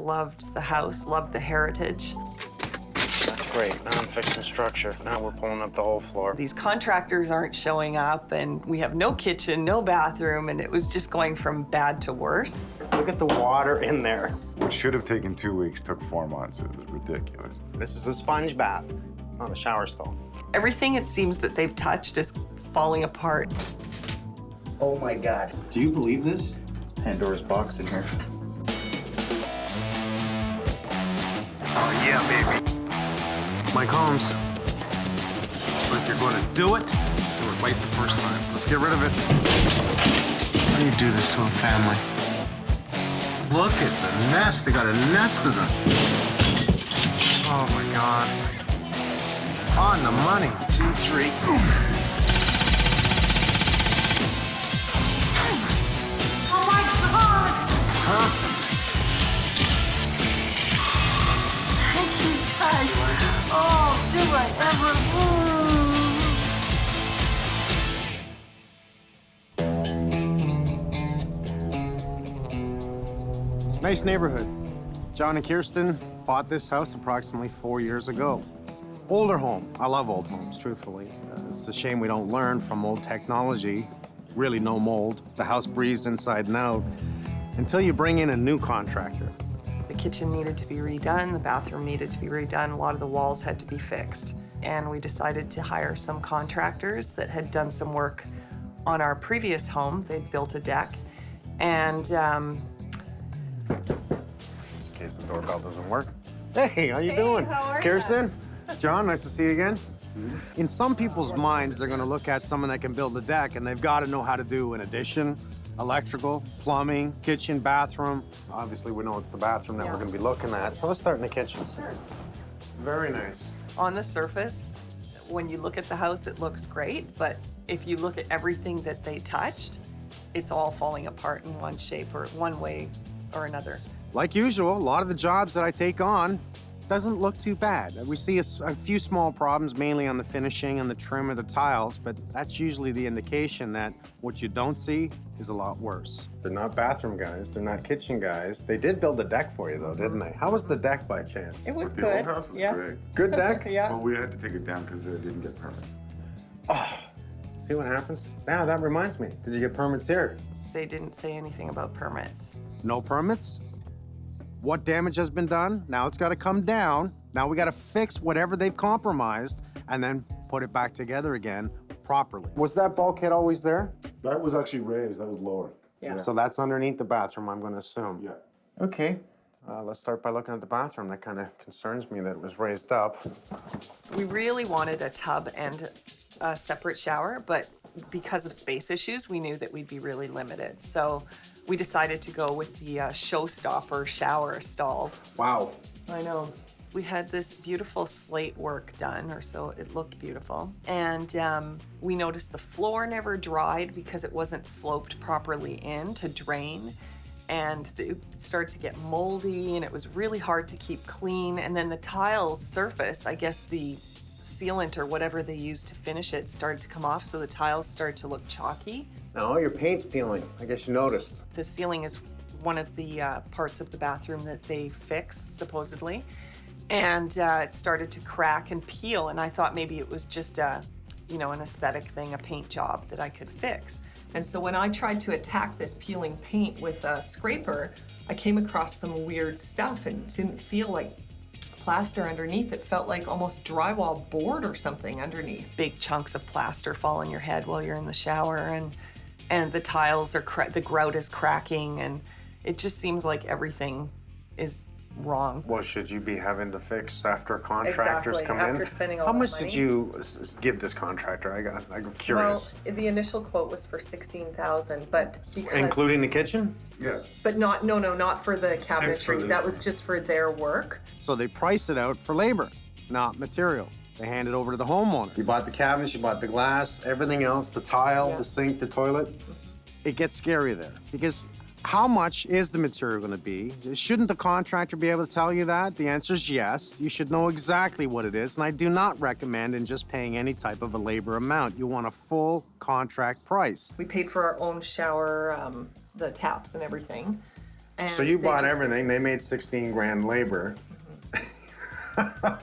loved the house, loved the heritage. That's great. Now I'm fixing structure. Now we're pulling up the whole floor. These contractors aren't showing up, and we have no kitchen, no bathroom, and it was just going from bad to worse. Look at the water in there. What should have taken 2 weeks took 4 months. It was ridiculous. This is a sponge bath, not a shower stall. Everything it seems that they've touched is falling apart. Oh my God. Do you believe this? It's Pandora's box in here. Oh, yeah, baby. Mike Holmes. But if you're going to do it right the first time. Let's get rid of it. Why do you do this to a family? Look at the nest. They got a nest of them. Oh, my God. On the money. 2, 3. Oh, my God! Perfect. Oh, do I ever? Nice neighborhood. John and Kjirsten bought this house approximately 4 years ago. Older home. I love old homes, truthfully. It's a shame we don't learn from old technology. Really no mold. The house breathes inside and out until you bring in a new contractor. The kitchen needed to be redone, the bathroom needed to be redone, a lot of the walls had to be fixed. And we decided to hire some contractors that had done some work on our previous home. They'd built a deck, and Just in case the doorbell doesn't work. Hey, how you doing? How are Kjirsten? John, nice to see you again. In some people's minds, they're gonna look at someone that can build a deck and they've gotta know how to do an addition, electrical, plumbing, kitchen, bathroom. Obviously, we know it's the bathroom that we're gonna be looking at. So let's start in the kitchen. Sure. Very nice. On the surface, when you look at the house, it looks great, but if you look at everything that they touched, it's all falling apart in one shape or one way or another. Like usual, a lot of the jobs that I take on doesn't look too bad. We see a few small problems, mainly on the finishing and the trim of the tiles, but that's usually the indication that what you don't see is a lot worse. They're not bathroom guys, they're not kitchen guys. They did build a deck for you though, didn't they? How was the deck by chance? It was The good. old house was Yeah. great. Good deck? Yeah. Well, we had to take it down because they didn't get permits. Oh, see what happens? Now that reminds me, did you get permits here? They didn't say anything about permits. No permits? What damage has been done? Now it's got to come down. Now we got to fix whatever they've compromised and then put it back together again properly. Was that bulkhead always there? That was actually raised. That was lower. Yeah. So that's underneath the bathroom, I'm going to assume. Yeah. Okay. Let's start by looking at the bathroom. That kind of concerns me that it was raised up. We really wanted a tub and a separate shower, but because of space issues, we knew that we'd be really limited. So we decided to go with the showstopper shower stall. Wow. I know. We had this beautiful slate work done, or so it looked beautiful. And we noticed the floor never dried because it wasn't sloped properly in to drain. And it started to get moldy, and it was really hard to keep clean. And then the tiles surface, I guess the sealant or whatever they used to finish it started to come off, so the tiles started to look chalky. Now all your paint's peeling. I guess you noticed. The ceiling is one of the parts of the bathroom that they fixed, supposedly. And it started to crack and peel, and I thought maybe it was just an aesthetic thing, a paint job that I could fix. And so when I tried to attack this peeling paint with a scraper, I came across some weird stuff and it didn't feel like plaster underneath. It felt like almost drywall board or something underneath. Big chunks of plaster fall on your head while you're in the shower, and the tiles are, the grout is cracking, and it just seems like everything is wrong. What should you be having to fix after contractors come in? After spending all How that much money. did you give this contractor? I'm curious. Well, the initial quote was for $16,000, but because, Including the kitchen? Yeah. but not for the for cabinetry. this That was one. just for their work. So they price it out for labor, not material. They hand it over to the homeowner. You bought the cabinets, you bought the glass, everything else, the tile, Yeah. the sink, the toilet. It gets scary there because how much is the material going to be? Shouldn't the contractor be able to tell you that? The answer is yes. You should know exactly what it is, and I do not recommend in just paying any type of a labor amount. You want a full contract price. We paid for our own shower, the taps and everything. And So you they bought just- everything. They made 16 grand labor.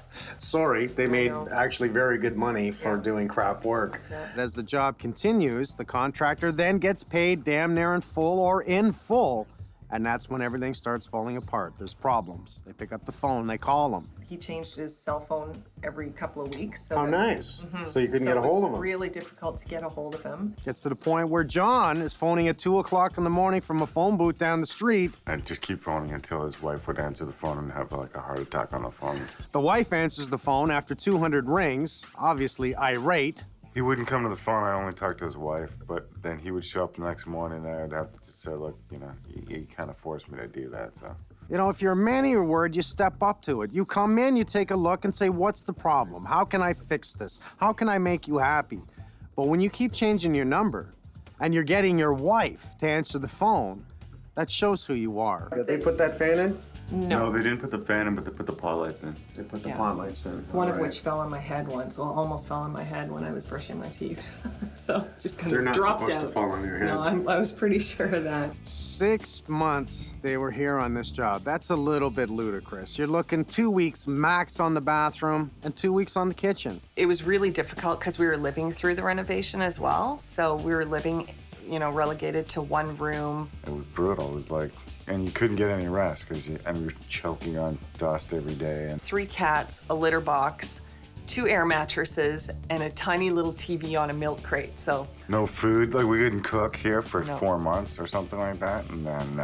Sorry, they made know. actually very good money for doing crap work. As the job continues, the contractor then gets paid damn near in full or in full. And that's when everything starts falling apart. There's problems. They pick up the phone, they call them. He changed his cell phone every couple of weeks. So How that- nice. So you couldn't so get a it was hold of them. really difficult to get a hold of him. Gets to the point where John is phoning at 2 o'clock in the morning from a phone booth down the street. I'd just keep phoning until his wife would answer the phone and have like a heart attack on the phone. The wife answers the phone after 200 rings, obviously irate. He wouldn't come to the phone. I only talked to his wife, but then he would show up the next morning and I'd have to just say, look, you know, he kind of forced me to do that, so. You know, if you're a man of your word, you step up to it. You come in, you take a look and say, what's the problem? How can I fix this? How can I make you happy? But when you keep changing your number and you're getting your wife to answer the phone, that shows who you are. Did they put that fan in? No, they didn't put the fan in, but they put the pot lights in. They put the Yeah. pot lights in. One of All right. which fell on my head once. Well, almost fell on my head when I was brushing my teeth. So just kind They're of not dropped supposed to out. fall on your head. No, I was pretty sure of that. 6 months they were here on this job. That's a little bit ludicrous. You're looking 2 weeks max on the bathroom and 2 weeks on the kitchen. It was really difficult because we were living through the renovation as well. So we were living, you know, relegated to one room. It was brutal. It was like, and you couldn't get any rest because we were choking on dust every day. And 3 cats, a litter box, 2 air mattresses, and a tiny little TV on a milk crate. So no food. Like we couldn't cook here for No. 4 months or something like that. And then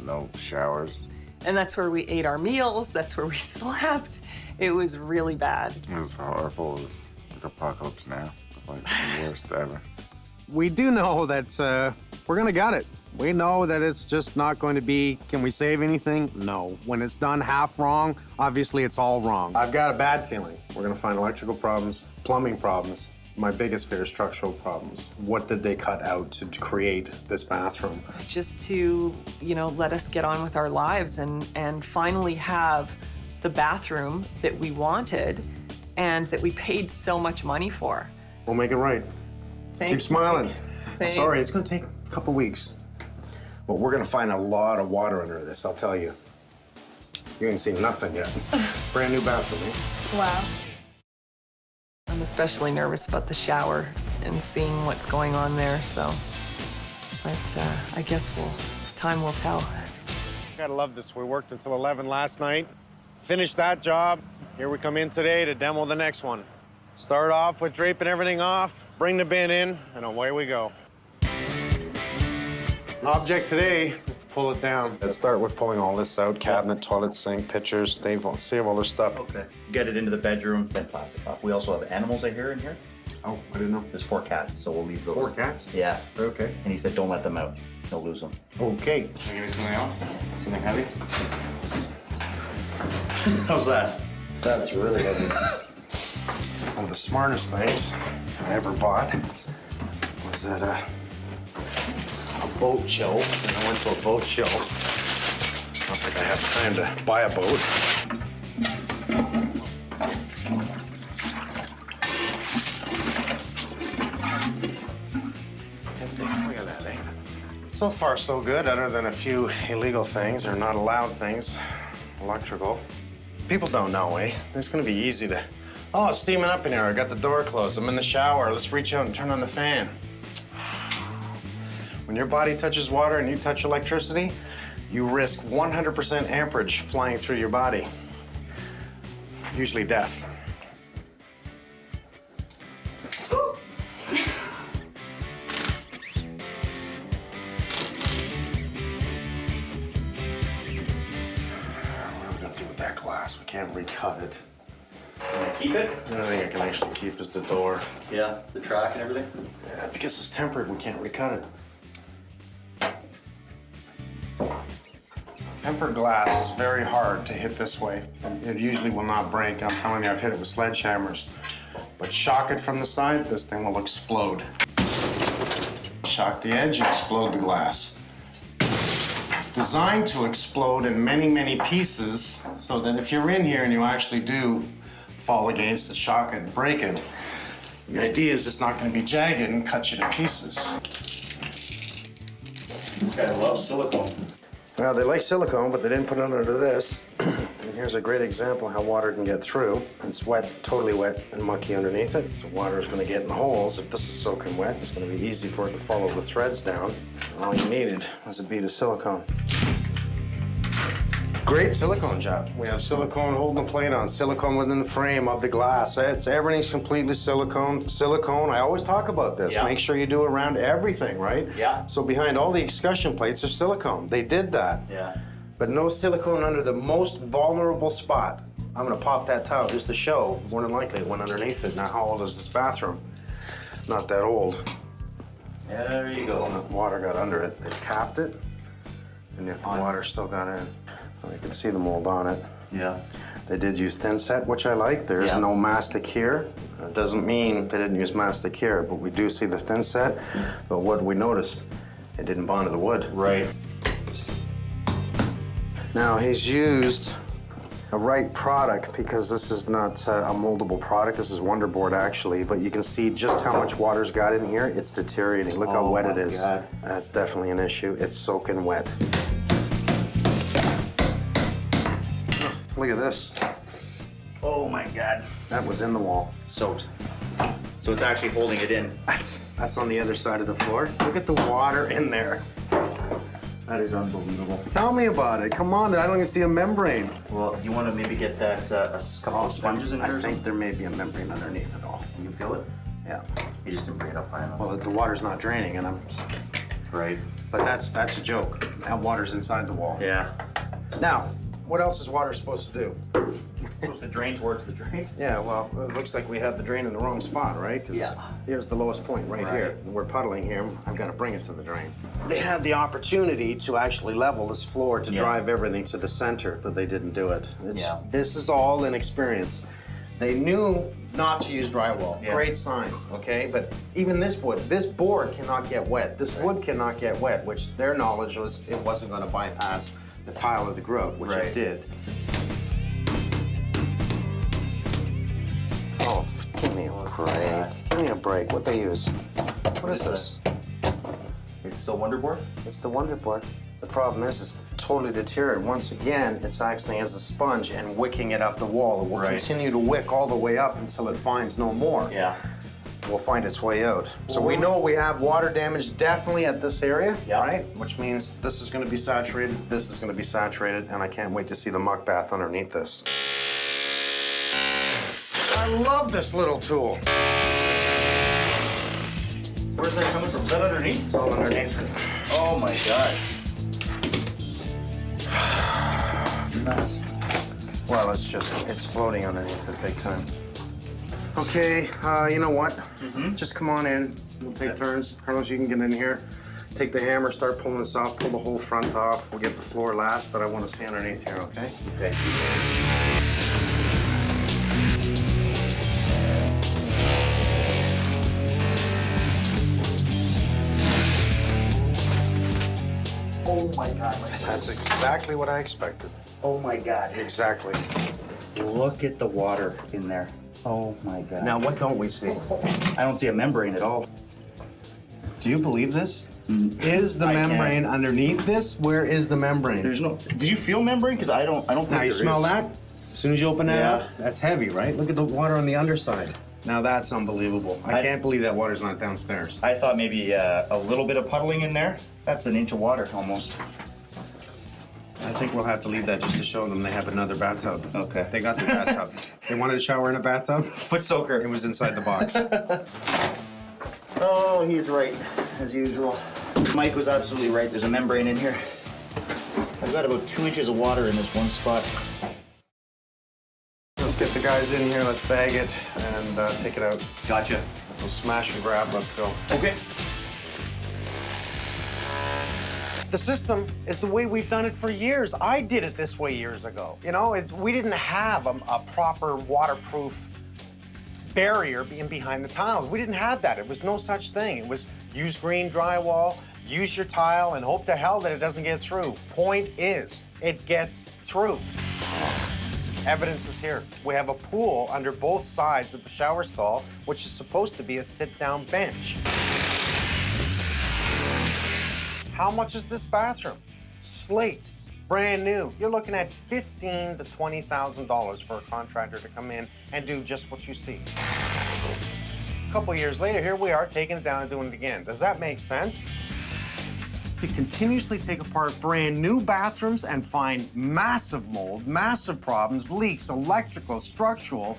no showers. and that's where we ate our meals. That's where we slept. It was really bad. It was horrible. It was like apocalypse now. It was like the worst ever. We do know that we're gonna gut it. We know that it's just not going to be, can we save anything? No. When it's done half wrong, obviously it's all wrong. I've got a bad feeling. We're gonna find electrical problems, plumbing problems. My biggest fear is structural problems. What did they cut out to create this bathroom? Just to, you know, let us get on with our lives and finally have the bathroom that we wanted and that we paid so much money for. We'll make it right. Thank Keep smiling. Thanks. Sorry, it's gonna take a couple weeks. But we're gonna find a lot of water under this, I'll tell you. You ain't seen nothing yet. Brand new bathroom, eh? Wow. I'm especially nervous about the shower and seeing what's going on there, so. But I guess time will tell. Gotta love this. We worked until 11 last night. Finished that job. Here we come in today to demo the next one. Start off with draping everything off, bring the bin in, and away we go. Object today is to pull it down. Let's start with pulling all this out. Cabinet, toilet, sink, pictures, save all their stuff. Okay. Get it into the bedroom, then plastic off. We also have animals I hear in here. Oh, I didn't know. There's 4 cats, so we'll leave those. 4 cats? Yeah. Okay. And he said don't let them out. They'll lose them. Okay. Can you give me something else? Something heavy? How's that? That's really heavy. One of the smartest things I ever bought was at a boat show. And I went to a boat show. Not like I have time to buy a boat. Look at that, eh? So far, so good, other than a few illegal things or not allowed things. Electrical. People don't know, eh? It's gonna be easy to, oh, it's steaming up in here. I got the door closed. I'm in the shower. Let's reach out and turn on the fan. When your body touches water and you touch electricity, you risk 100% amperage flying through your body. Usually death. What are we gonna do with that glass? We can't recut it. Can I keep it? The only thing I can actually keep is the door. Yeah, the track and everything. Yeah, because it's tempered, we can't recut it. Tempered glass is very hard to hit this way. It usually will not break. I'm telling you, I've hit it with sledgehammers. But shock it from the side, this thing will explode. Shock the edge, you explode the glass. It's designed to explode in many, many pieces so that if you're in here and you actually do fall against it, shock it, and break it, the idea is it's not going to be jagged and cut you to pieces. This guy loves silicone. Now, they like silicone, but they didn't put it under this. And here's a great example how water can get through. It's wet, totally wet and mucky underneath it. So water is gonna get in the holes. If this is soaking wet, it's gonna be easy for it to follow the threads down. All you needed was a bead of silicone. Great silicone job. We have silicone holding the plate on, silicone within the frame of the glass. Everything's completely silicone. Silicone, I always talk about this. Yeah. Make sure you do around everything, right? Yeah. So behind all the excussion plates are silicone. They did that. Yeah. But no silicone under the most vulnerable spot. I'm gonna pop that tile just to show. More than likely it went underneath it. Now, how old is this bathroom? Not that old. Yeah, there you go. When the water got under it, they capped it, and yet the water still got in. Well, you can see the mold on it. Yeah. They did use thin set, which I like. There is Yeah. no mastic here. It doesn't mean they didn't use mastic here, but we do see the thin set. But what we noticed, it didn't bond to the wood. Right. Now, he's used a right product because this is not a moldable product. This is Wonderboard, actually, but you can see just how much water's got in here. It's deteriorating. Look how Oh wet my it is. God. That's definitely an issue. It's soaking wet. Look at this. Oh my God. That was in the wall. Soaked. So it's actually holding it in. That's on the other side of the floor. Look at the water in there. That is unbelievable. Tell me about it. Come on, I don't even see a membrane. Well, do you want to maybe get that couple of sponges in there? I or think something? there may be a membrane underneath it all. Can you feel it? Yeah. You just didn't bring it up high enough. Well, the water's not draining, and Right. but that's a joke. That water's inside the wall. Yeah. Now, what else is water supposed to do? Supposed to drain towards the drain. Yeah, well, it looks like we have the drain in the wrong spot, right? 'Cause Yeah. here's the lowest point right here. Right. And we're puddling here. I've got to bring it to the drain. They had the opportunity to actually level this floor to Yeah. drive everything to the center, but they didn't do it. Yeah. This is all inexperience. They knew not to use drywall. Yeah. Great sign, okay? But even this wood, this board cannot get wet. This wood cannot get wet, which their knowledge was it wasn't going to bypass the tile or the grout, which Right. it did. Oh, give me a break. Give me a break. What they use? What is this? It's still Wonderboard? It's the Wonderboard. The problem is it's totally deteriorated. Once again, it's acting as a sponge and wicking it up the wall. It will Right. continue to wick all the way up until it finds no more. Yeah. Will find its way out. So we know we have water damage definitely at this area, Yeah. right? Which means this is going to be saturated, this is going to be saturated, and I can't wait to see the muck bath underneath this. I love this little tool. Where's that coming from? Is that underneath? It's all underneath it. Oh my God. It's nuts. Well, it's floating underneath it big time. Okay, you know what? Just come on in. We'll take turns. Carlos, you can get in here. Take the hammer, start pulling this off, pull the whole front off. We'll get the floor last, but I want to see underneath here, okay? Okay. Oh my God. That's exactly what I expected. Oh my God. Exactly. Look at the water in there. Oh my God. Now, what don't we see? I don't see a membrane at all. Do you believe this? Is the I can't. membrane underneath this? Where is the membrane? There's no. Did you feel membrane? Because I don't think Now, you there smell is. that? As soon as you open that Yeah. up, that's heavy, right? Look at the water on the underside. Now, that's unbelievable. I can't believe that water's not downstairs. I thought maybe a little bit of puddling in there. That's an inch of water almost. I think we'll have to leave that just to show them they have another bathtub. Okay. They got the bathtub. They wanted to shower in a bathtub? Foot soaker. It was inside the box. Oh, he's right, as usual. Mike was absolutely right. There's a membrane in here. I've got about 2 inches of water in this one spot. Let's get the guys in here, let's bag it, and take it out. Gotcha. We'll smash and grab, let's go. Okay. The system is the way we've done it for years. I did it this way years ago. You know, we didn't have a proper waterproof barrier in behind the tiles. We didn't have that. It was no such thing. It was use green drywall, use your tile, and hope to hell that it doesn't get through. Point is, it gets through. Evidence is here. We have a pool under both sides of the shower stall, which is supposed to be a sit-down bench. How much is this bathroom? slate, brand new. You're looking at $15,000 to $20,000 for a contractor to come in and do just what you see. A couple years later, here we are taking it down and doing it again. Does that make sense? To continuously take apart brand new bathrooms and find massive mold, massive problems, leaks, electrical, structural.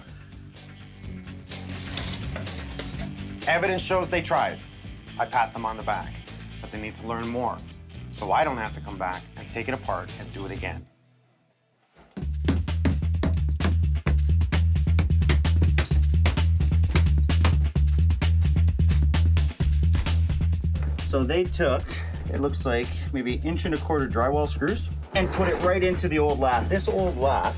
Evidence shows they tried. I pat them on the back, but they need to learn more, so I don't have to come back and take it apart and do it again. So they took, it looks like maybe 1.25 inch drywall screws and put it right into the old lath. This old lath,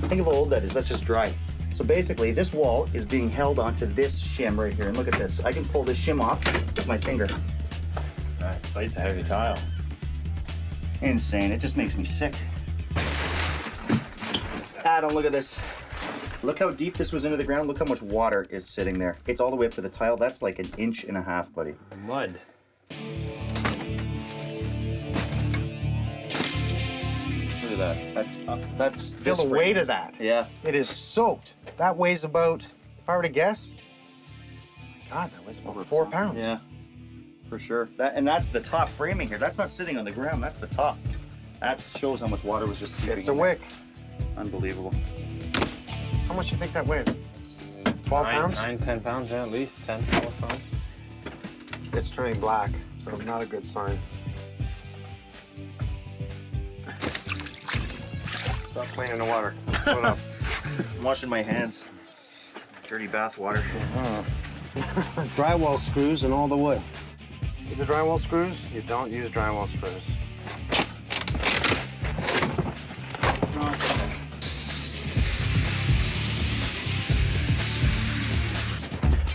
think of how old that is, that's just dry. So basically this wall is being held onto this shim right here. And look at this, I can pull this shim off with my finger. That site's a heavy tile. Insane, it just makes me sick. Adam, look at this. Look how deep this was into the ground. Look how much water is sitting there. It's all the way up to the tile. That's like 1.5 inches, buddy. Mud. Look at that. That's Feel the weight of that. Yeah. It is soaked. That weighs about, if I were to guess, my God, that weighs about 4 pounds. Yeah, for sure. That's the top framing here. That's not sitting on the ground. That's the top. That shows how much water was just seeping. It's a in there. wick. Unbelievable. How much do you think that weighs? 12 pounds? 9, 10 pounds, yeah, at least 10, 12 pounds. It's turning black, so not a good sign. Stop playing in the water. Put it up. I'm washing my hands. Dirty bath water. Drywall screws and all the wood. See the drywall screws? You don't use drywall screws.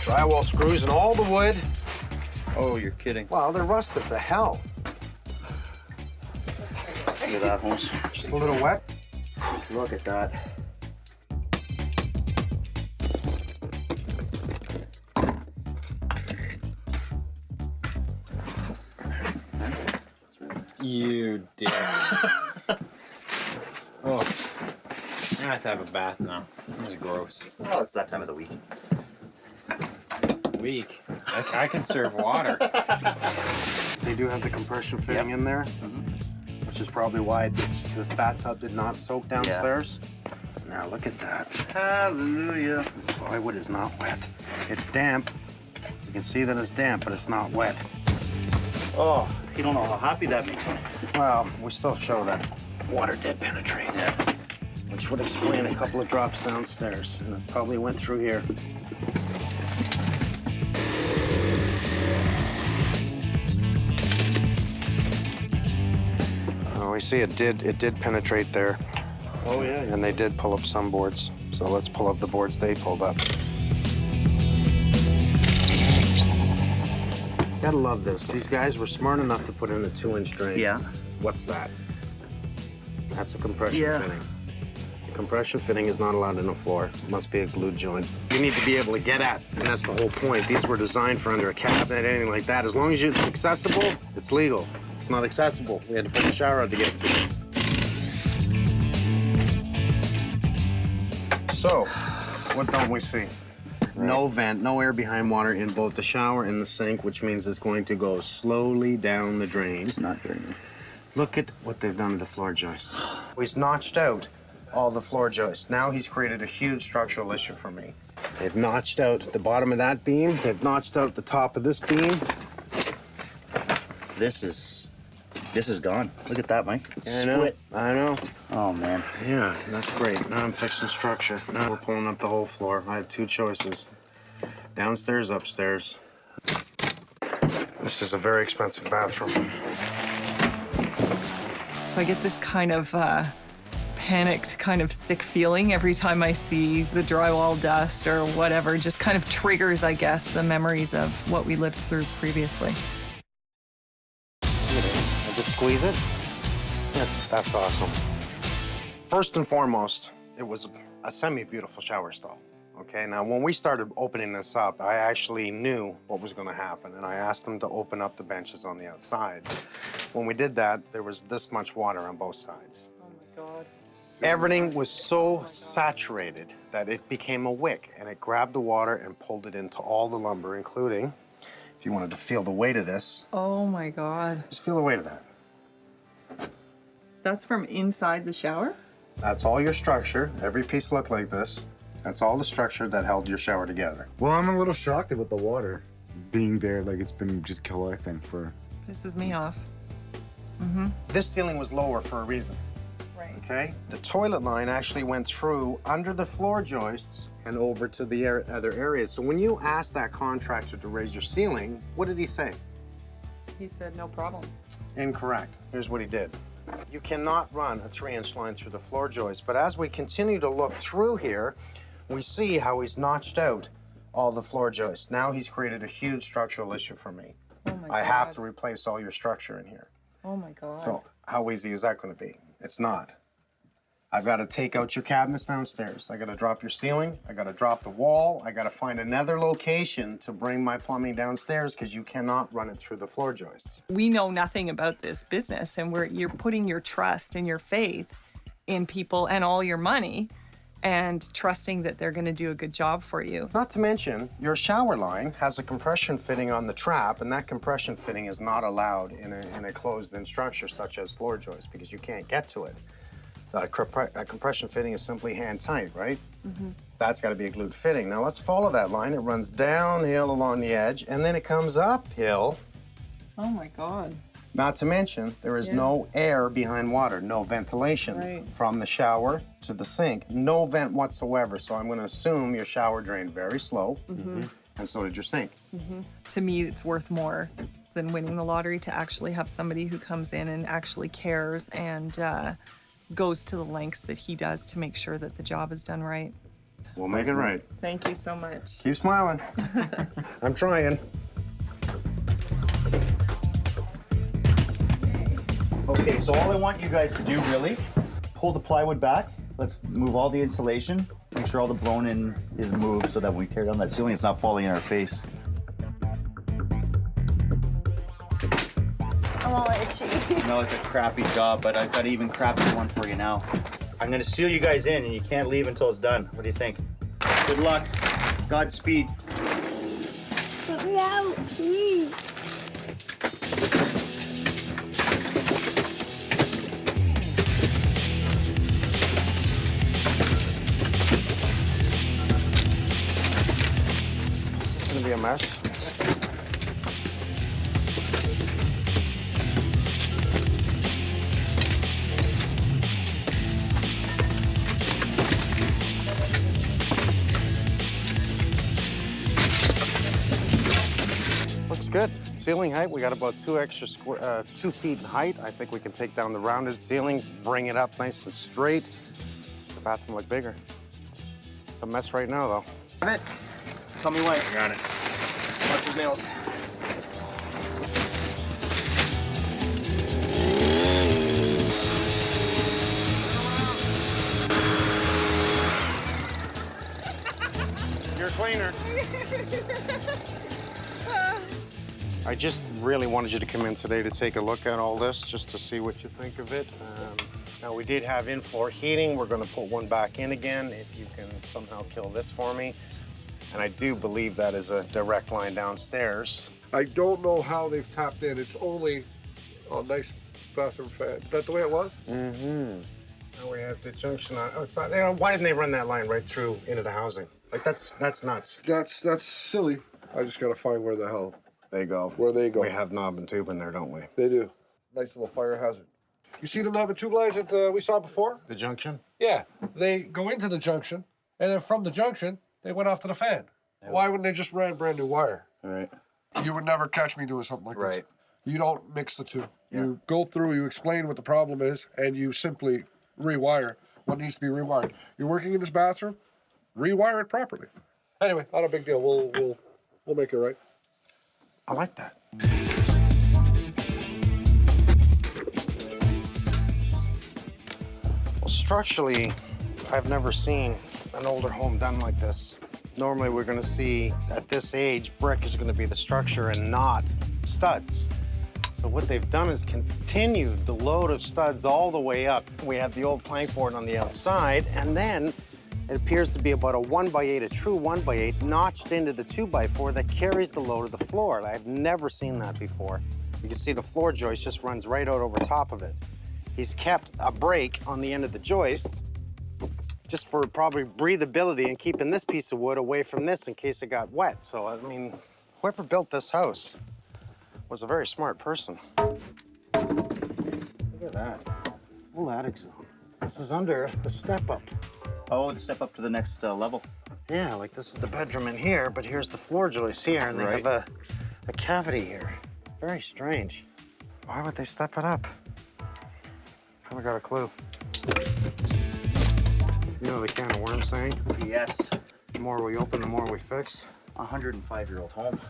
Drywall screws and all the wood. Oh, you're kidding. Wow, they're rusted to hell. Look at that, Holmes. Just a little wet. Look at that. You dick. Oh. I'm gonna have to have a bath now. This is gross. Well, it's that time of the week. Weak. I can serve water. They do have the compression fitting in there, which is probably why this bathtub did not soak downstairs. Now look at that. Hallelujah. The plywood is not wet. It's damp. You can see that it's damp, but it's not wet. Oh, you don't know how happy that makes me. Well, we still show that water did penetrate, which would explain a couple of drops downstairs, and it probably went through here. We see it did penetrate there. Oh, yeah. And they did pull up some boards. So let's pull up the boards they pulled up. Gotta love this. These guys were smart enough to put in a 2-inch drain. Yeah. What's that? That's a compression Yeah. fitting. The compression fitting is not allowed in the floor. It must be a glued joint. You need to be able to get at, and that's the whole point. These were designed for under a cabinet, anything like that. As long as it's accessible, it's legal. It's not accessible. We had to put a shower out to get to it. So, what don't we see? No vent, no air behind water in both the shower and the sink, which means it's going to go slowly down the drain. It's not draining. Look at what they've done to the floor joists. He's notched out all the floor joists. Now he's created a huge structural issue for me. They've notched out the bottom of that beam. They've notched out the top of this beam. This is gone. Look at that, Mike. It's I know. split. I know. Oh, man. Yeah, that's great. Now I'm fixing structure. Now we're pulling up the whole floor. I have 2 choices. Downstairs, upstairs. This is a very expensive bathroom. So I get this kind of panicked, kind of sick feeling every time I see the drywall dust or whatever. Just kind of triggers, I guess, the memories of what we lived through previously. I just squeeze it. That's awesome. First and foremost, it was a semi-beautiful shower stall. Okay, now when we started opening this up, I actually knew what was going to happen, and I asked them to open up the benches on the outside. when we did that, there was this much water on both sides. Oh my God. Everything was so saturated that it became a wick, and it grabbed the water and pulled it into all the lumber, including, if you wanted to feel the weight of this, Oh my God. just feel the weight of that. That's from inside the shower? That's all your structure. Every piece looked like this. That's all the structure that held your shower together. Well, I'm a little shocked about the water being there, like it's been just collecting for. Pisses me off. This ceiling was lower for a reason. Right. Okay? The toilet line actually went through under the floor joists and over to the other areas. So when you asked that contractor to raise your ceiling, what did he say? He said no problem. Incorrect. Here's what he did. You cannot run a 3-inch line through the floor joist, but as we continue to look through here, we see how he's notched out all the floor joists. Now he's created a huge structural issue for me. Oh my God. I have to replace all your structure in here. Oh my God. So how easy is that going to be? It's not. I've got to take out your cabinets downstairs. I got to drop your ceiling. I got to drop the wall. I got to find another location to bring my plumbing downstairs because you cannot run it through the floor joists. We know nothing about this business, and you're putting your trust and your faith in people and all your money and trusting that they're going to do a good job for you. Not to mention, your shower line has a compression fitting on the trap, and that compression fitting is not allowed in a closed-in structure such as floor joists because you can't get to it. A compression fitting is simply hand tight, right? That's got to be a glued fitting. Now let's follow that line. It runs downhill along the edge, and then it comes uphill. Oh my God. Not to mention, there is no air behind water, no ventilation Right. from the shower to the sink, no vent whatsoever. So I'm going to assume your shower drained very slow, and so did your sink. To me, it's worth more than winning the lottery to actually have somebody who comes in and actually cares and goes to the lengths that he does to make sure that the job is done right. We'll make it right. Thank you so much. Keep smiling. I'm trying. Okay, so all I want you guys to do really, pull the plywood back. Let's move all the insulation. Make sure all the blown in is moved so that when we tear down that ceiling, it's not falling in our face. I'm all itchy. I know it's a crappy job, but I've got an even crappier one for you now. I'm gonna seal you guys in and you can't leave until it's done. What do you think? Good luck. Godspeed. Let me out, please. It's going to be a mess. Looks good. Ceiling height, we got about 2 feet in height. I think we can take down the rounded ceiling, bring it up nice and straight. The bathroom look bigger. It's a mess right now, though. Got it. Tell me when. Got it. Watch his nails. You're a cleaner. I just really wanted you to come in today to take a look at all this, just to see what you think of it. Now, we did have in-floor heating. We're going to put one back in again, if you can somehow kill this for me. And I do believe that is a direct line downstairs. I don't know how they've tapped in. It's only a nice bathroom fan. Is that the way it was? Mm-hmm. Now we have the junction on. Oh, it's not. Why didn't they run that line right through into the housing? Like, that's nuts. That's silly. I just gotta find where the hell They go. where they go. We have knob and tube in there, don't we? They do. Nice little fire hazard. You see the knob and tube lines that we saw before? The junction? Yeah. They go into the junction, and then from the junction, they went off to the fan. Why wouldn't they just ran brand new wire? All right. You would never catch me doing something like this. Right. You don't mix the two. You go through, you explain what the problem is, and you simply rewire what needs to be rewired. You're working in this bathroom, rewire it properly. Anyway, not a big deal. We'll make it right. I like that. Well, structurally, I've never seen an older home done like this. Normally, we're going to see, at this age, brick is going to be the structure and not studs. So So what they've done is continued the load of studs all the way up. We have the old plank board on the outside, and then it appears to be about a 1x8, a true 1x8, notched into the 2x4 that carries the load of the floor. I've never seen that before. You can see the floor joist just runs right out over top of it. He's kept a brake on the end of the joist just for probably breathability and keeping this piece of wood away from this in case it got wet. So, I mean, whoever built this house was a very smart person. Look at that. Full attic zone. This is under the step up. Oh, the step up to the next level. Yeah, like this is the bedroom in here, but here's the floor joist here, and they have a cavity here. Very strange. Why would they step it up? Haven't got a clue. You know the can of worms saying? Yes. The more we open, the more we fix. 105-year-old home.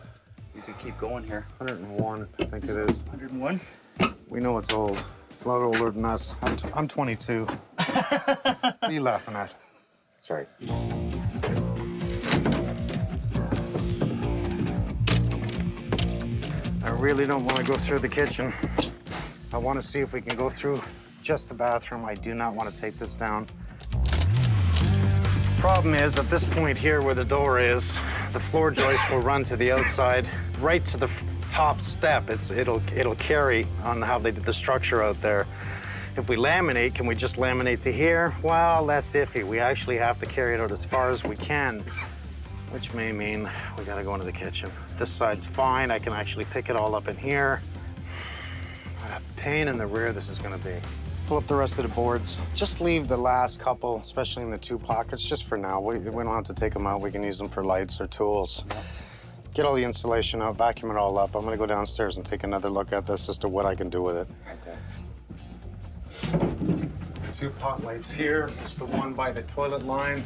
You could keep going here. 101, I think it is. 101? We know it's old. A lot older than us. I'm 22. What are you laughing at? Sorry. I really don't want to go through the kitchen. I want to see if we can go through just the bathroom. I do not want to take this down. Problem is, at this point here where the door is, the floor joist will run to the outside, right to the top step. It'll carry on how they did the structure out there. If we laminate, can we just laminate to here? Well, that's iffy. We actually have to carry it out as far as we can, which may mean we gotta go into the kitchen. This side's fine. I can actually pick it all up in here. What a pain in the rear this is gonna be. Pull up the rest of the boards. Just leave the last couple, especially in the two pockets, just for now. We don't have to take them out. We can use them for lights or tools. Get all the insulation out, vacuum it all up. I'm gonna go downstairs and take another look at this as to what I can do with it. Okay. Two pot lights here. It's the one by the toilet line.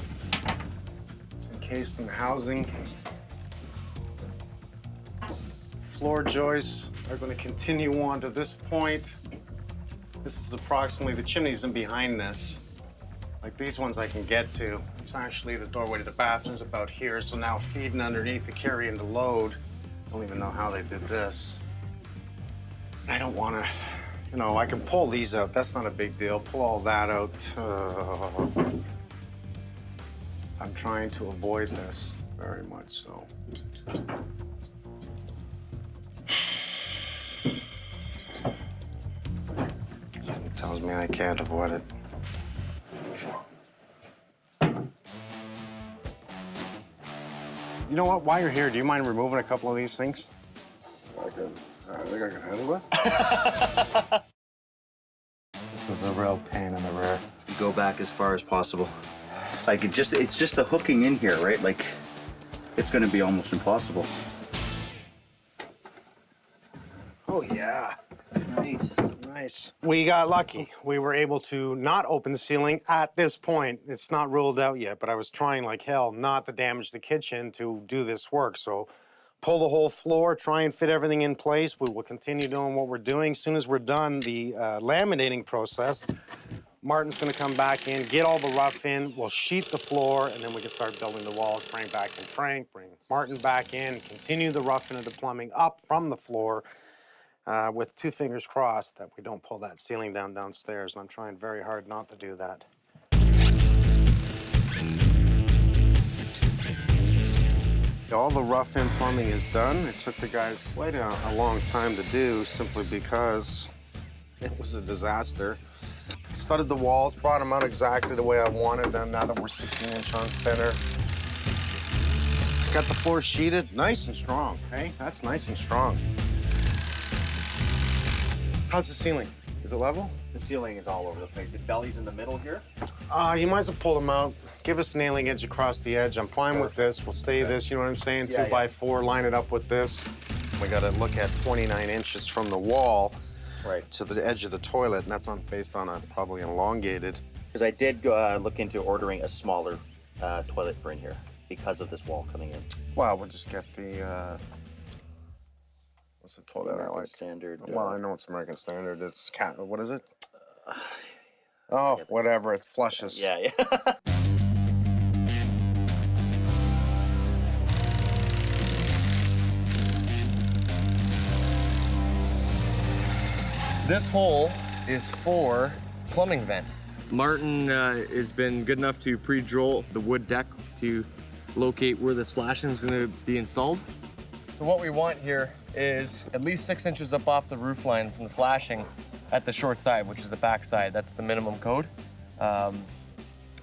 It's encased in the housing. Floor joists are gonna continue on to this point. This is approximately the chimneys in behind this. Like these ones I can get to. It's actually the doorway to the bathroom's about here, so now feeding underneath to carry into load. I don't even know how they did this. I don't wanna, you know, I can pull these out. That's not a big deal. Pull all that out. I'm trying to avoid this very much so. It tells me I can't avoid it. You know what? While you're here, do you mind removing a couple of these things? I think I can handle it. This is a real pain in the rear. Go back as far as possible. Like it's just the hooking in here, right? Like it's gonna be almost impossible. Oh yeah. Nice. Nice. We got lucky. We were able to not open the ceiling at this point. It's not ruled out yet, but I was trying like hell not to damage the kitchen to do this work. So pull the whole floor, try and fit everything in place. We will continue doing what we're doing. As soon as we're done the laminating process, Martin's gonna come back in, get all the rough in, we'll sheet the floor, and then we can start building the walls, bring back in Frank, bring Martin back in, continue the roughing of the plumbing up from the floor, with two fingers crossed that we don't pull that ceiling down downstairs, and I'm trying very hard not to do that. All the rough-in plumbing is done. It took the guys quite a long time to do, simply because it was a disaster. Studded the walls, brought them out exactly the way I wanted them now that we're 16-inch on center. Got the floor sheeted, nice and strong, hey? That's nice and strong. How's the ceiling? Is it level? The ceiling is all over the place. It bellies in the middle here. You might as well pull them out. Give us an nailing edge across the edge. I'm fine with this. We'll stay this, you know what I'm saying? Yeah, 2x4, line it up with this. We gotta look at 29 inches from the wall to the edge of the toilet, and that's based on a probably elongated. Because I did look into ordering a smaller toilet for in here because of this wall coming in. Well, we'll just get the, what's the toilet I American like? Standard. Well, I know it's American Standard. It's, what is it? Oh, whatever, it flushes. Yeah. This hole is for plumbing vent. Martin has been good enough to pre-drill the wood deck to locate where this flashing is going to be installed. So what we want here is at least 6 inches up off the roof line from the flashing at the short side, which is the back side. That's the minimum code.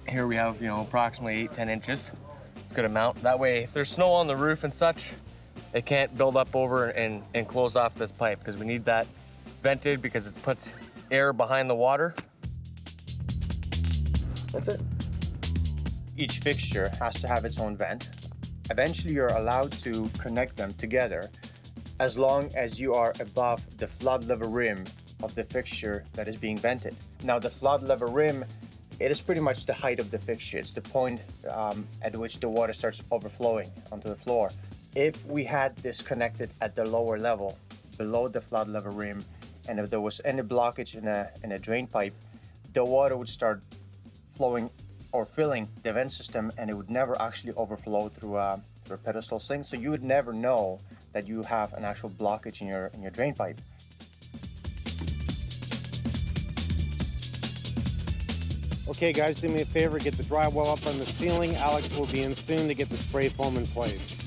Here we have, approximately 8-10 inches. Good amount. That way, if there's snow on the roof and such, it can't build up over and close off this pipe, because we need that vented because it puts air behind the water. That's it. Each fixture has to have its own vent. Eventually, you're allowed to connect them together as long as you are above the flood level rim of the fixture that is being vented. Now, the flood level rim, it is pretty much the height of the fixture. It's the point at which the water starts overflowing onto the floor. If we had this connected at the lower level, below the flood level rim, and if there was any blockage in a drain pipe, the water would start flowing or filling the vent system, and it would never actually overflow through a pedestal sink. So you would never know that you have an actual blockage in your drain pipe. Okay, guys, do me a favor, get the drywall up on the ceiling. Alex will be in soon to get the spray foam in place.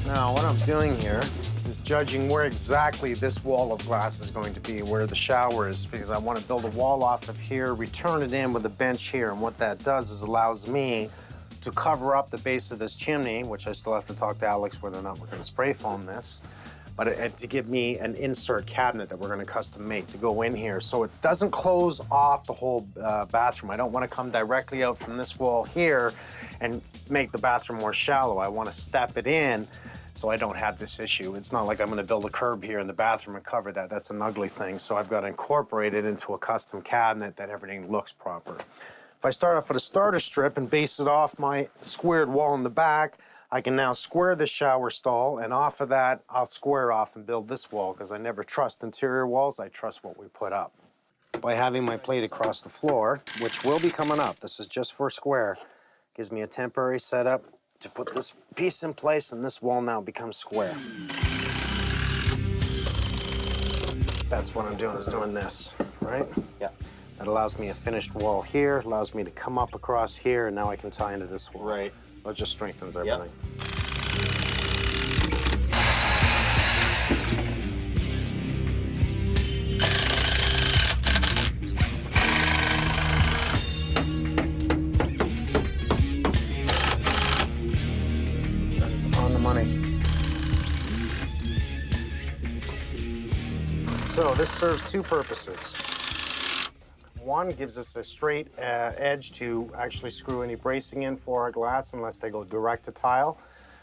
Now, what I'm doing here is judging where exactly this wall of glass is going to be, where the shower is, because I want to build a wall off of here, return it in with a bench here, and what that does is allows me to cover up the base of this chimney, which I still have to talk to Alex whether or not we're going to spray foam this, but to give me an insert cabinet that we're going to custom make to go in here, so it doesn't close off the whole bathroom. I don't want to come directly out from this wall here and make the bathroom more shallow. I want to step it in so I don't have this issue. It's not like I'm going to build a curb here in the bathroom and cover that. That's an ugly thing. So I've got to incorporate it into a custom cabinet that everything looks proper. If I start off with a starter strip and base it off my squared wall in the back, I can now square the shower stall, and off of that, I'll square off and build this wall, because I never trust interior walls. I trust what we put up. By having my plate across the floor, which will be coming up, this is just for square, gives me a temporary setup to put this piece in place, and this wall now becomes square. That's what I'm doing, is doing this, right? Yeah. That allows me a finished wall here, allows me to come up across here, and now I can tie into this wall. Right. It just strengthens everything. That is on the money. So this serves two purposes. One, gives us a straight edge to actually screw any bracing in for our glass unless they go direct to tile.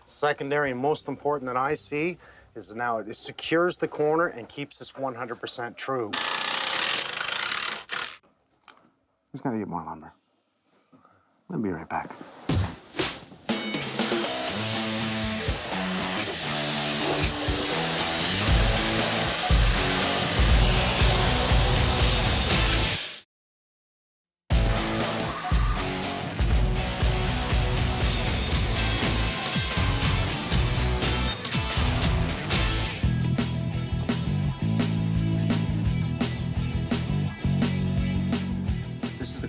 Secondary and most important that I see is now it secures the corner and keeps us 100% true. He's gonna get more lumber. I'll be right back.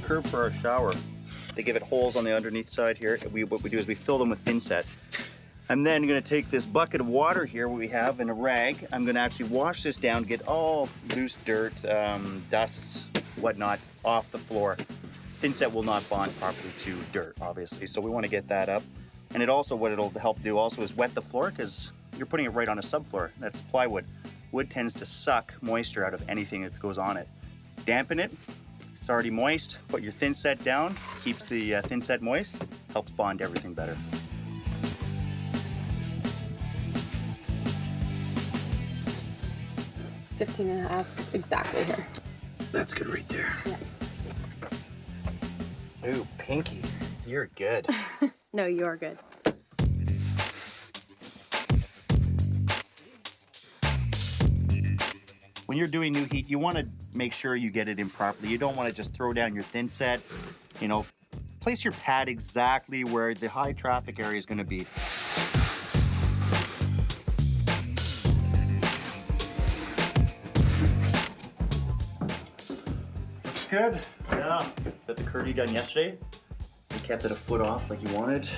Curb for our shower. They give it holes on the underneath side here. What we do is we fill them with thin set. I'm then going to take this bucket of water here we have in a rag. I'm going to actually wash this down, get all loose dirt, dust, whatnot off the floor. Thin set will not bond properly to dirt, obviously, so we want to get that up. And it also, what it'll help do also is wet the floor, because you're putting it right on a subfloor. That's plywood. Wood tends to suck moisture out of anything that goes on it. Dampen it. It's already moist. Put your thin set down, keeps the thin set moist, helps bond everything better. It's 15 and a half exactly here. That's good right there. Yeah. Ooh, Pinky, you're good. No, you're good. When you're doing new heat, you want to make sure you get it in properly. You don't want to just throw down your thin set, place your pad exactly where the high traffic area is going to be. Looks good. Yeah, got the curdy done yesterday. We kept it a foot off like you wanted.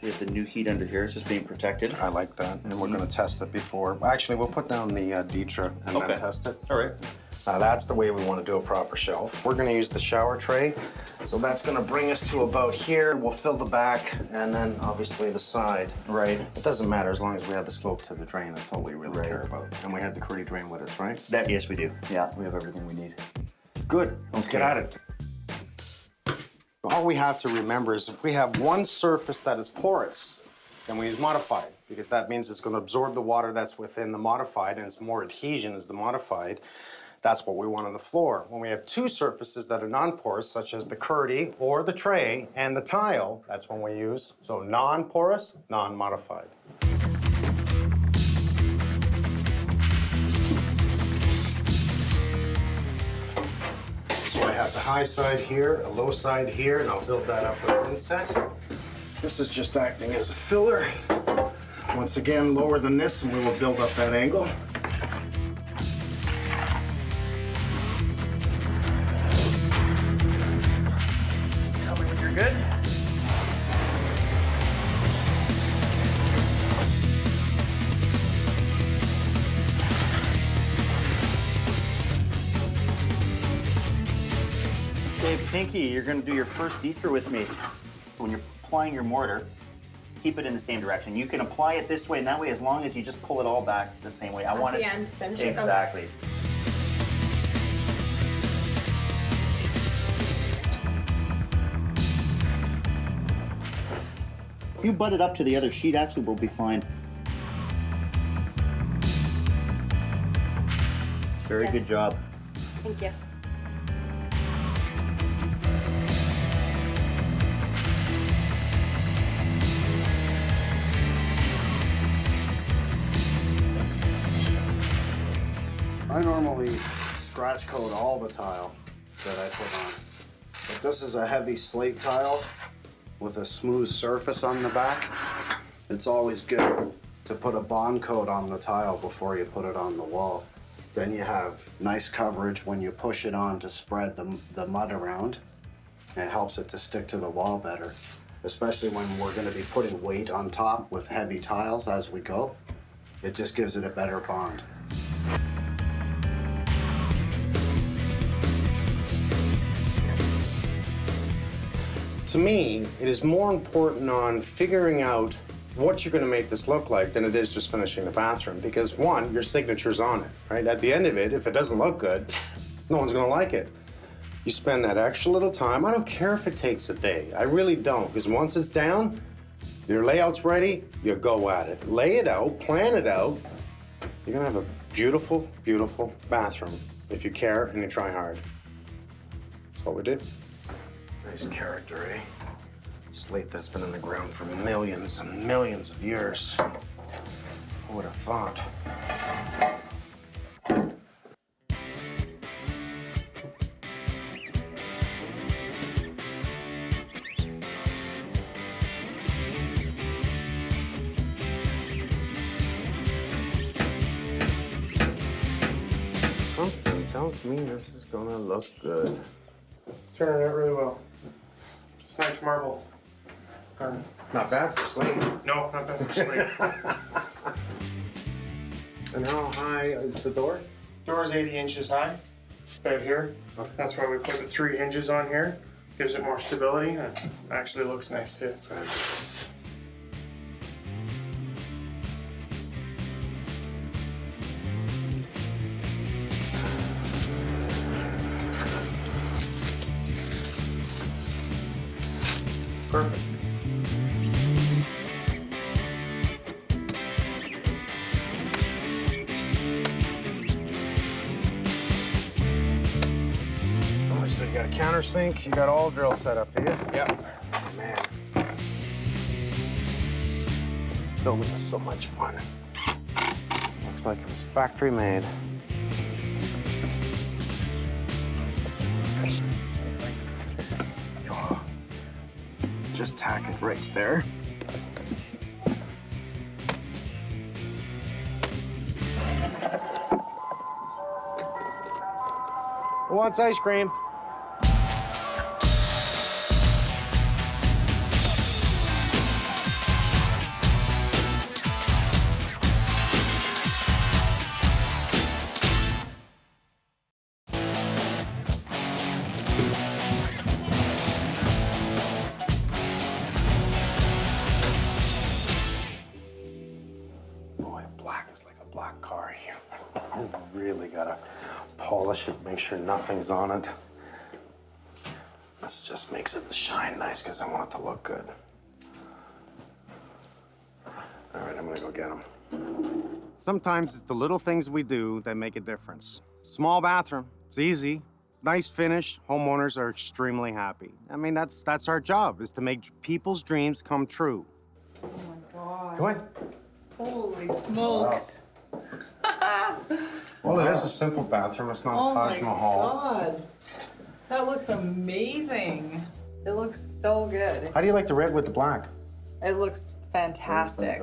We have the new heat under here. It's just being protected. I like that, and we're gonna test it before. Actually, we'll put down the Dietra and then test it. All right. That's the way we want to do a proper shelf. We're gonna use the shower tray, so that's gonna bring us to about here. We'll fill the back, and then obviously the side. Right. It doesn't matter as long as we have the slope to the drain. That's all we really care about. And we have the curdy drain with us, right? Yes, we do. Yeah, we have everything we need. Good. Let's get at it. All we have to remember is if we have one surface that is porous, then we use modified, because that means it's going to absorb the water that's within the modified, and it's more adhesion as the modified. That's what we want on the floor. When we have two surfaces that are non-porous, such as the curdy or the tray and the tile, that's when we use, so non-porous, non-modified. So I have the high side here, a low side here, and I'll build that up with inset. This is just acting as a filler. Once again, lower than this, and we will build up that angle. Tell me when you're good. Okay, Pinky, you're gonna do your first Dietra with me. When you're applying your mortar, keep it in the same direction. You can apply it this way and that way as long as you just pull it all back the same way. I want At it. the end, finish it. Exactly. If you butt it up to the other sheet, actually, we'll be fine. Very good job. Thank you. I normally scratch coat all the tile that I put on. But this is a heavy slate tile with a smooth surface on the back. It's always good to put a bond coat on the tile before you put it on the wall. Then you have nice coverage when you push it on to spread the mud around. It helps it to stick to the wall better, especially when we're going to be putting weight on top with heavy tiles as we go. It just gives it a better bond. To me, it is more important on figuring out what you're going to make this look like than it is just finishing the bathroom. Because one, your signature's on it, right? At the end of it, if it doesn't look good, no one's going to like it. You spend that extra little time. I don't care if it takes a day. I really don't. Because once it's down, your layout's ready, you go at it. Lay it out, plan it out. You're going to have a beautiful, beautiful bathroom if you care and you try hard. That's what we do. Nice character, eh? Slate that's been in the ground for millions and millions of years. Who would have thought? Something tells me this is gonna look good. It's turning out really well. It's nice marble. Not bad for slate. No, not bad for slate. And how high is the door? Door's 80 inches high, right here. Okay. That's why we put the 3 hinges on here. Gives it more stability and actually looks nice too. Perfect. Oh, so you got a countersink, you got all drill set up, do you? Yep. Oh, man. Building is so much fun. Looks like it was factory made. just tack it right there. Who wants ice cream? Boy, black is like a black car here. I really gotta polish it, make sure nothing's on it. This just makes it shine nice because I want it to look good. All right, I'm gonna go get them. Sometimes it's the little things we do that make a difference. Small bathroom, it's easy, nice finish, homeowners are extremely happy. I mean, that's our job, is to make people's dreams come true. Oh my God. Go ahead. Holy smokes. Well, it is a simple bathroom. It's not Oh Taj my Mahal. God. That looks amazing. It looks so good. How do you like the red with the black? It looks fantastic.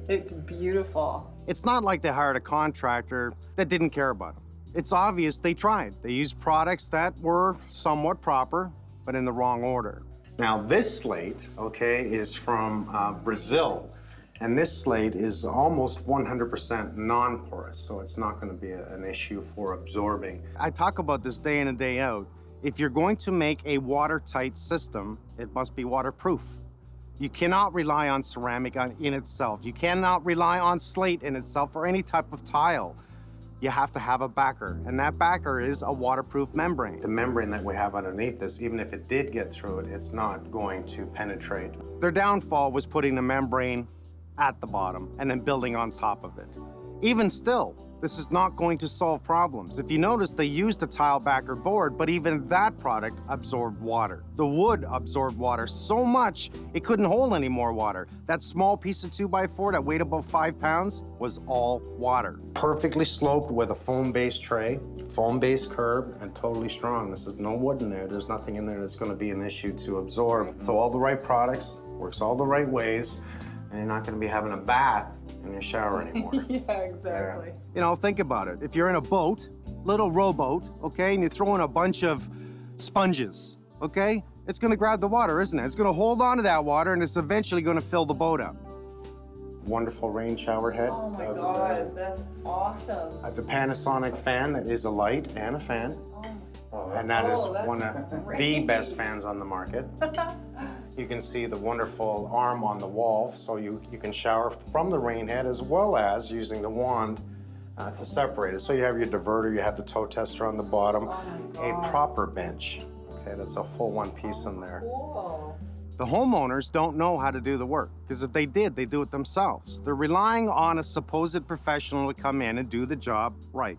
It's beautiful. It's not like they hired a contractor that didn't care about them. It's obvious they tried. They used products that were somewhat proper, but in the wrong order. Now, this slate, okay, is from Brazil. And this slate is almost 100% non-porous, so it's not going to be an issue for absorbing. I talk about this day in and day out. If you're going to make a watertight system, it must be waterproof. You cannot rely on ceramic in itself. You cannot rely on slate in itself or any type of tile. You have to have a backer, and that backer is a waterproof membrane. The membrane that we have underneath this, even if it did get through it, it's not going to penetrate. Their downfall was putting the membrane at the bottom and then building on top of it. Even still, this is not going to solve problems. If you notice, they used a tile backer board, but even that product absorbed water. The wood absorbed water so much, it couldn't hold any more water. That small piece of 2x4 that weighed about 5 pounds was all water. Perfectly sloped with a foam-based tray, foam-based curb, and totally strong. This is no wood in there. There's nothing in there that's gonna be an issue to absorb. So all the right products, works all the right ways, and you're not gonna be having a bath in your shower anymore. Yeah, exactly. You know, think about it. If you're in a boat, little rowboat, okay, and you throw in a bunch of sponges, okay, it's gonna grab the water, isn't it? It's gonna hold on to that water, and it's eventually gonna fill the boat up. Wonderful rain shower head. Oh my God, that's awesome. The Panasonic fan that is a light and a fan. And that is one of the best fans on the market. You can see the wonderful arm on the wall, so you can shower from the rain head as well as using the wand to separate it. So you have your diverter, you have the toe tester on the bottom, a proper bench. Okay, that's a full one piece in there. Cool. The homeowners don't know how to do the work, because if they did, they do it themselves. They're relying on a supposed professional to come in and do the job right.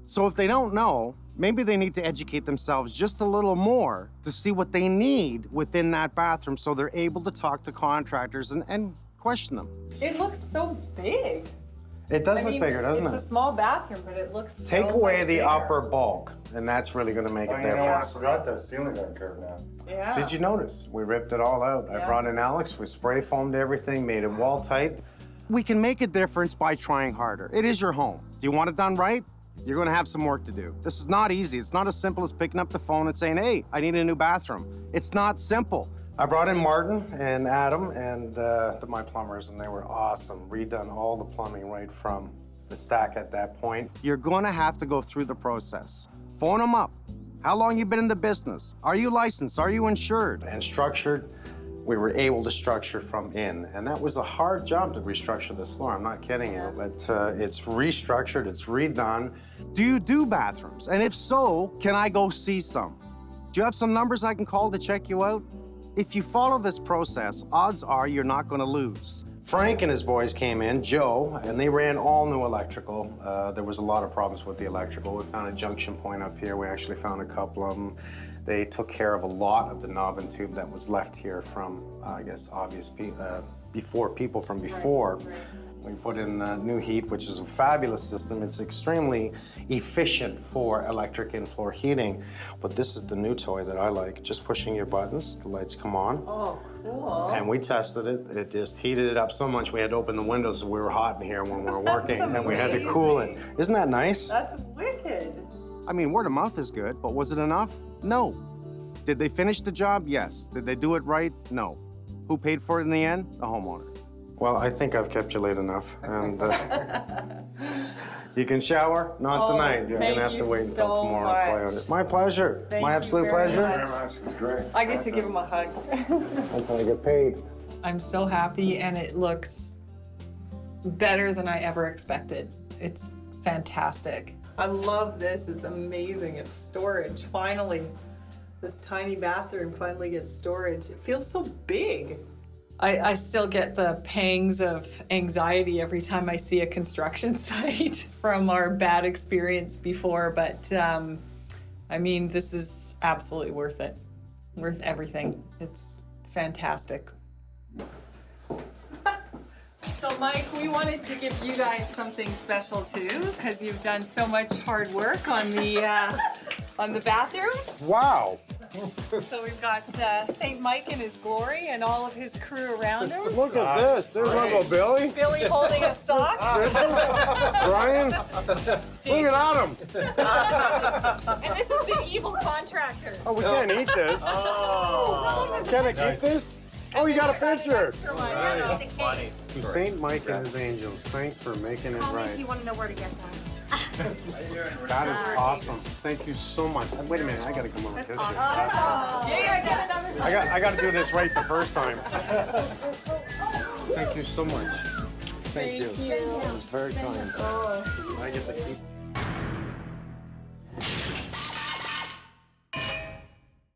So if they don't know, maybe they need to educate themselves just a little more to see what they need within that bathroom so they're able to talk to contractors and question them. It looks so big. It does look bigger, doesn't it? It's a small bathroom, but it looks Take so away much the bigger. upper bulk, and that's really gonna make a You know what? I difference. forgot the ceilings are curved now. Yeah. Did you notice? We ripped it all out. I Yeah. brought in Alex, we spray foamed everything, made it wall tight. We can make a difference by trying harder. It is your home. Do you want it done right? You're gonna have some work to do. This is not easy. It's not as simple as picking up the phone and saying, hey, I need a new bathroom. It's not simple. I brought in Martin and Adam and my plumbers, and they were awesome. Redone all the plumbing right from the stack at that point. You're gonna have to go through the process. Phone them up. How long you been in the business? Are you licensed? Are you insured? And structured. We were able to structure from in, and that was a hard job to restructure this floor. I'm not kidding you, but it's restructured, it's redone. Do you do bathrooms? And if so, can I go see some? Do you have some numbers I can call to check you out? If you follow this process, odds are you're not gonna lose. Frank and his boys came in, Joe, and they ran all new electrical. There was a lot of problems with the electrical. We found a junction point up here. We actually found a couple of them. They took care of a lot of the knob and tube that was left here from, I guess, obvious people from before. We put in new heat, which is a fabulous system. It's extremely efficient for electric and floor heating. But this is the new toy that I like. Just pushing your buttons, the lights come on. Oh, cool. And we tested it. It just heated it up so much we had to open the windows so we were hot in here when we were working. And we had to cool it. Isn't that nice? That's wicked. I mean, word of mouth is good, but was it enough? No. Did they finish the job? Yes. Did they do it right? No. Who paid for it in the end? The homeowner. Well, I think I've kept you late enough, and you can shower. Not tonight. You're gonna have to wait until tomorrow to play on it. My pleasure. My absolute pleasure. It's great. I get to give him a hug. Until I get paid. I'm so happy, and it looks better than I ever expected. It's fantastic. I love this. It's amazing. It's storage. Finally, this tiny bathroom finally gets storage. It feels so big. I still get the pangs of anxiety every time I see a construction site from our bad experience before, but I mean, this is absolutely worth it. Worth everything. It's fantastic. So Mike, we wanted to give you guys something special too, because you've done so much hard work on the bathroom. Wow. So we've got St. Mike in his glory and all of his crew around him. Look at this. There's Uncle Billy. Billy holding a sock. Brian. Look at Adam. And this is the evil contractor. Oh, we can't eat this. Oh. Can I keep this? Oh, you got a picture. Extra one. From St. Mike and his angels. Thanks for making it Call me if right. you want to know where to get that. That is awesome. Thank you so much. Wait a minute, I gotta come over and kiss you. Yeah, I did another. I gotta do this right the first time. Thank you so much. Thank you. Thank you. It was very kind. Oh. I get to keep